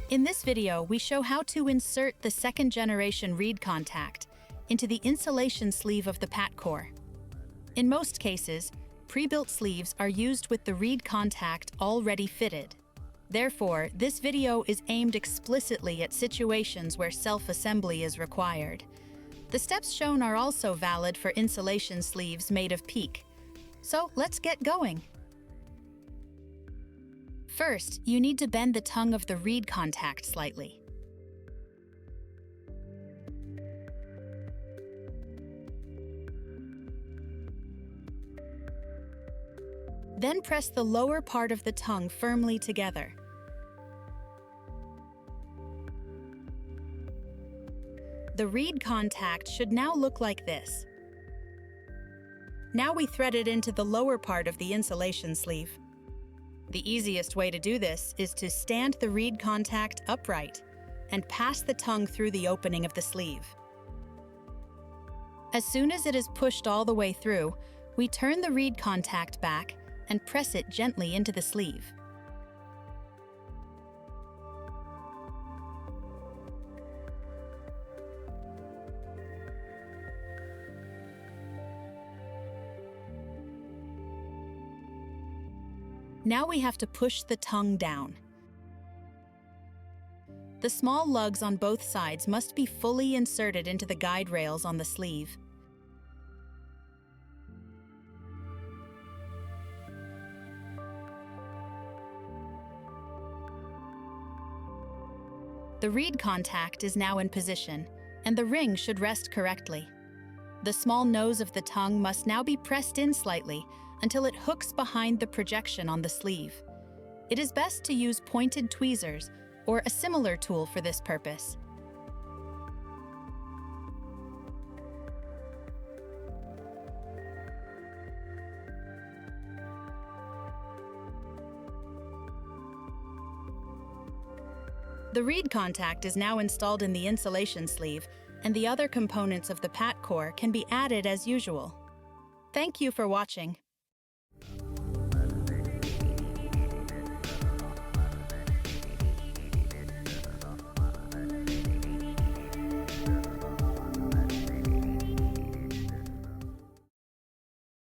In this video, we show how to insert the second-generation reed contact into the insulation sleeve of the pat core. In most cases, pre-built sleeves are used with the reed contact already fitted. Therefore, this video is aimed explicitly at situations where self-assembly is required. The steps shown are also valid for insulation sleeves made of PEEK. So let's get going. First, you need to bend the tongue of the reed contact slightly. Then press the lower part of the tongue firmly together. The reed contact should now look like this. Now we thread it into the lower part of the insulation sleeve. The easiest way to do this is to stand the reed contact upright and pass the tongue through the opening of the sleeve. As soon as it is pushed all the way through, we turn the reed contact back and press it gently into the sleeve. Now we have to push the tongue down. The small lugs on both sides must be fully inserted into the guide rails on the sleeve. The reed contact is now in position, and the ring should rest correctly. The small nose of the tongue must now be pressed in slightly until it hooks behind the projection on the sleeve. It is best to use pointed tweezers or a similar tool for this purpose. The reed contact is now installed in the insulation sleeve, and the other components of the pat core can be added as usual. Thank you for watching.